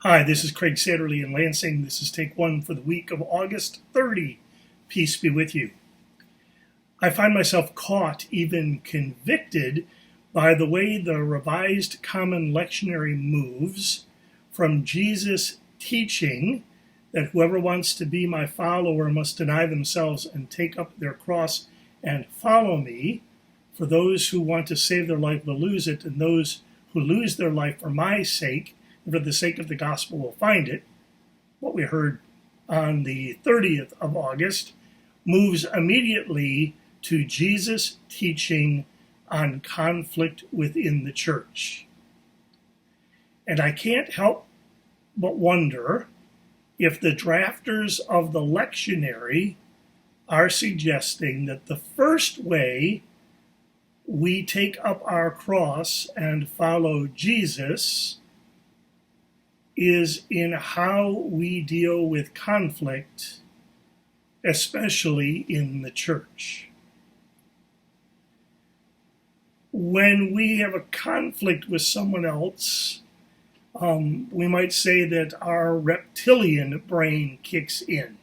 Hi, this is Craig Satterley in Lansing. This is take one for the week of August 30. Peace be with you. I find myself caught, even convicted, by the way the Revised Common Lectionary moves from Jesus' teaching that whoever wants to be my follower must deny themselves and take up their cross and follow me. For those who want to save their life will lose it, and those who lose their life for my sake and for the sake of the gospel will find it. What we heard on the 30th of August moves immediately to Jesus' teaching on conflict within the church. And I can't help but wonder if the drafters of the lectionary are suggesting that the first way we take up our cross and follow Jesus is in how we deal with conflict, especially in the church. When we have a conflict with someone else, we might say that our reptilian brain kicks in.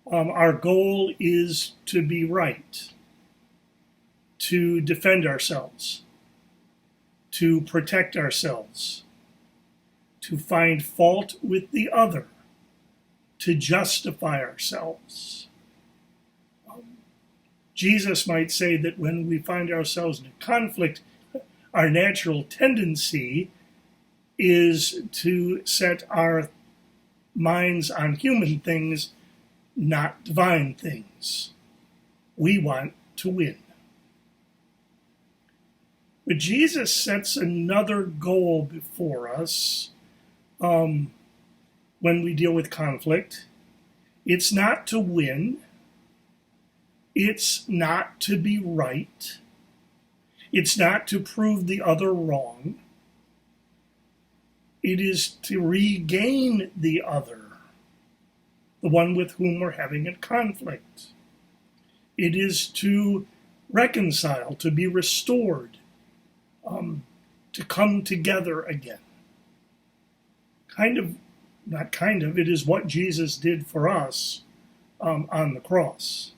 Our goal is to be right, to defend ourselves, to protect ourselves, to find fault with the other, to justify ourselves. Jesus might say that when we find ourselves in a conflict, our natural tendency is to set our minds on human things, not divine things. We want to win. But Jesus sets another goal before us when we deal with conflict. It's not to win. It's not to be right. It's not to prove the other wrong. It is to regain the other, the one with whom we're having a conflict. It is to reconcile, to be restored, to come together again. It is what Jesus did for us on the cross.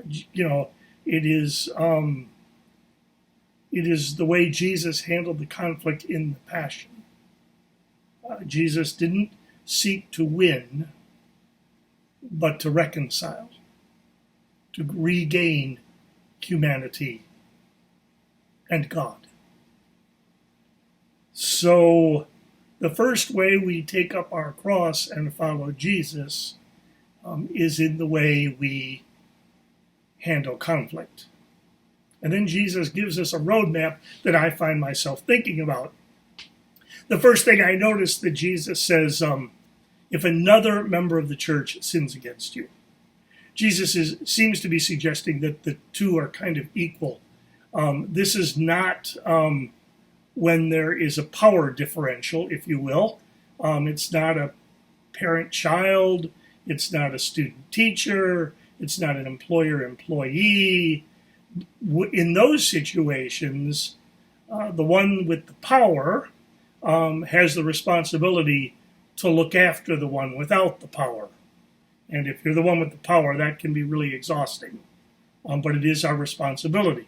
It is the way Jesus handled the conflict in the Passion. Jesus didn't seek to win, but to reconcile, to regain humanity and God. So the first way we take up our cross and follow Jesus is in the way we handle conflict. And then Jesus gives us a roadmap that I find myself thinking about. The first thing I noticed that Jesus says, if another member of the church sins against you. Jesus seems to be suggesting that the two are kind of equal. This is not when there is a power differential, if you will. It's not a parent-child. It's not a student-teacher. It's not an employer-employee. In those situations, the one with the power has the responsibility to look after the one without the power. And if you're the one with the power, that can be really exhausting. But it is our responsibility.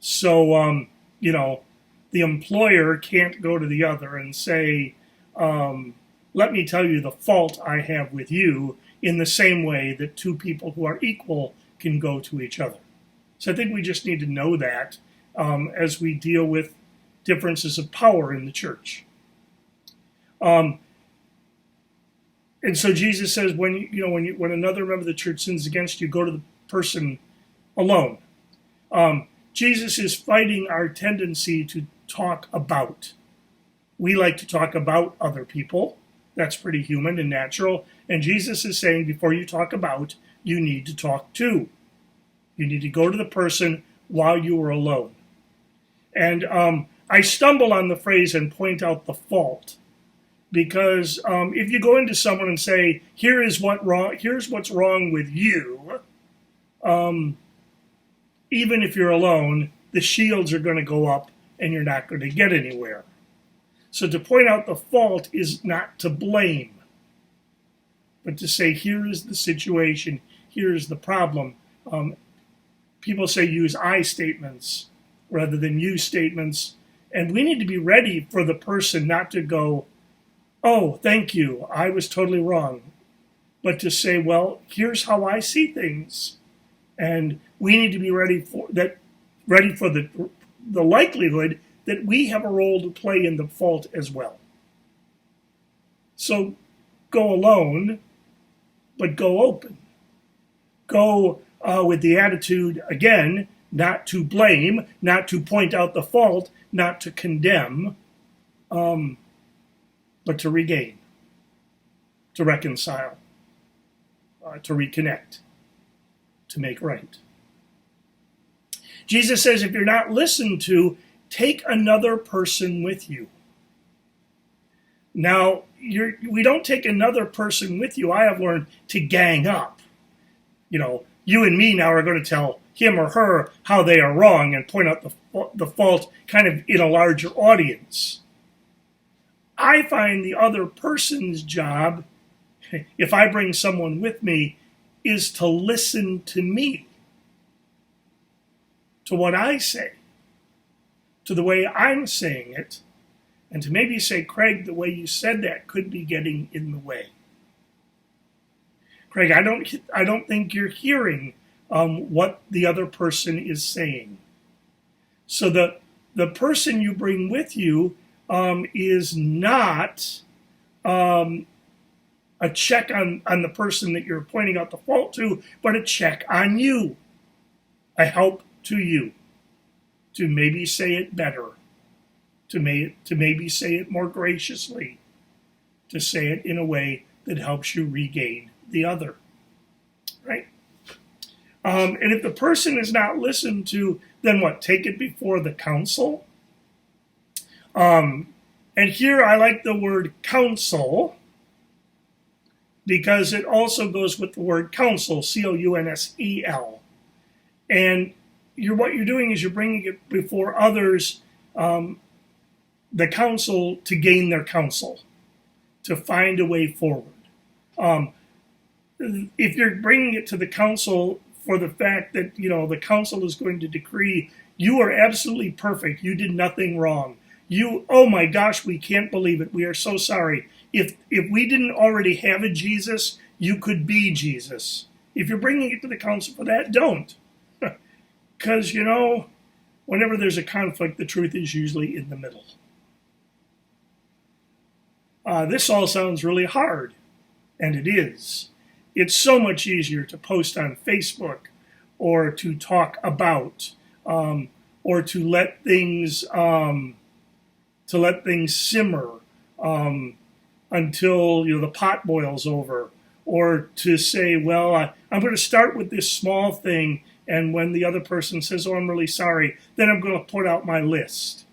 So, the employer can't go to the other and say, let me tell you the fault I have with you, in the same way that two people who are equal can go to each other. So I think we just need to know that as we deal with differences of power in the church. And so Jesus says, when another member of the church sins against you, go to the person alone. Jesus is fighting our tendency to talk about. We like to talk about other people. That's pretty human and natural. And Jesus is saying, before you talk about, you need to talk to. You need to go to the person while you are alone. And I stumble on the phrase and point out the fault. Because if you go into someone and say, here's what's wrong with you, even if you're alone, the shields are going to go up and you're not going to get anywhere. So to point out the fault is not to blame, but to say, here is the situation, here is the problem. People say use I statements rather than you statements. And we need to be ready for the person not to go, oh, thank you, I was totally wrong. But to say, well, here's how I see things. And we need to be ready for that, ready for the likelihood that we have a role to play in the fault as well. So go alone, but go open. Go with the attitude, again, not to blame, not to point out the fault, not to condemn, but to regain, to reconcile, to reconnect, to make right. Jesus says, if you're not listened to, take another person with you. Now, we don't take another person with you. I have learned to gang up. You and me now are going to tell him or her how they are wrong and point out the fault kind of in a larger audience. I find the other person's job, if I bring someone with me, is to listen to me, to what I say, to the way I'm saying it, and to maybe say, Craig, the way you said that could be getting in the way. Craig, I don't think you're hearing what the other person is saying. So the person you bring with you is not a check on the person that you're pointing out the fault to, but a check on you, a help to you, to maybe say it better, to maybe say it more graciously, to say it in a way that helps you regain the other, right? And if the person is not listened to, then what? Take it before the council. And here I like the word counsel because it also goes with the word counsel, C-O-U-N-S-E-L. And what you're doing is you're bringing it before others, the council, to gain their counsel, to find a way forward. If you're bringing it to the council for the fact that, the council is going to decree, you are absolutely perfect, you did nothing wrong. Oh my gosh, we can't believe it, we are so sorry. If we didn't already have a Jesus, you could be Jesus. If you're bringing it to the council for that, don't. Because, whenever there's a conflict, the truth is usually in the middle. This all sounds really hard, and it is. It's so much easier to post on Facebook or to talk about or to let things simmer until the pot boils over, or to say, well, I'm going to start with this small thing, and when the other person says, oh, I'm really sorry, then I'm going to put out my list.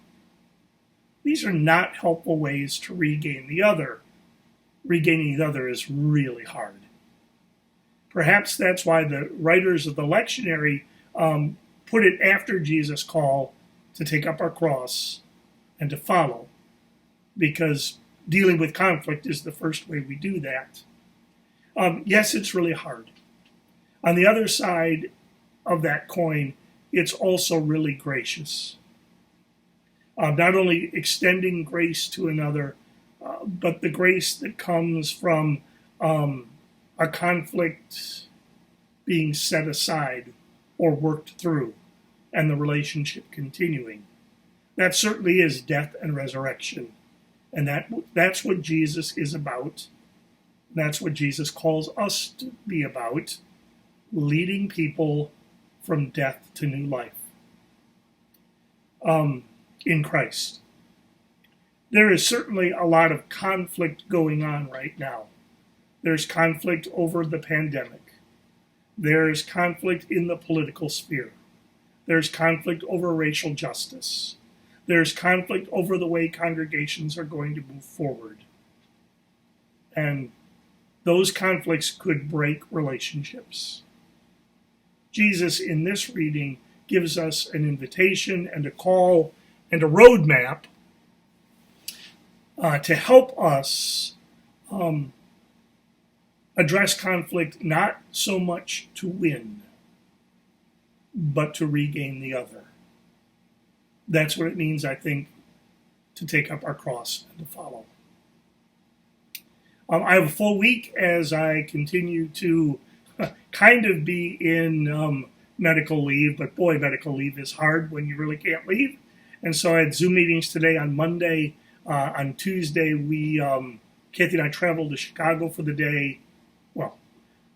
These are not helpful ways to regain the other. Regaining the other is really hard. Perhaps that's why the writers of the lectionary put it after Jesus' call to take up our cross and to follow, because dealing with conflict is the first way we do that. Yes, it's really hard. On the other side of that coin, it's also really gracious. Not only extending grace to another, but the grace that comes from a conflict being set aside or worked through, and the relationship continuing. That certainly is death and resurrection. And that's what Jesus is about. That's what Jesus calls us to be about, leading people from death to new life in Christ. There is certainly a lot of conflict going on right now. There's conflict over the pandemic. There's conflict in the political sphere. There's conflict over racial justice. There's conflict over the way congregations are going to move forward. And those conflicts could break relationships. Jesus, in this reading, gives us an invitation and a call and a roadmap to help us address conflict not so much to win, but to regain the other. That's what it means, I think, to take up our cross and to follow. I have a full week as I continue to kind of be in medical leave, but boy, medical leave is hard when you really can't leave. And so I had Zoom meetings today on Monday. On Tuesday, Kathy and I traveled to Chicago for the day. Well,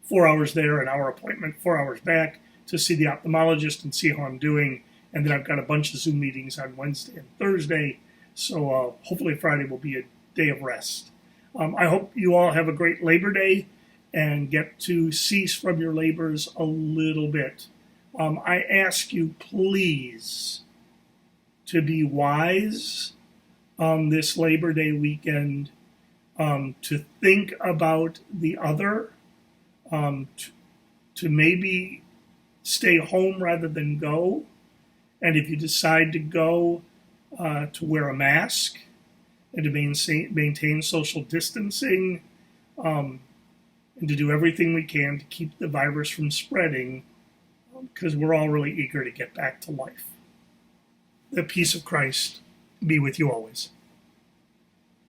4 hours there, an hour appointment, 4 hours back to see the ophthalmologist and see how I'm doing. And then I've got a bunch of Zoom meetings on Wednesday and Thursday. So hopefully Friday will be a day of rest. I hope you all have a great Labor Day and get to cease from your labors a little bit. I ask you, please, to be wise this Labor Day weekend, to think about the other, to maybe stay home rather than go. And if you decide to go, to wear a mask and to maintain social distancing, and to do everything we can to keep the virus from spreading, because we're all really eager to get back to life. The peace of Christ be with you always.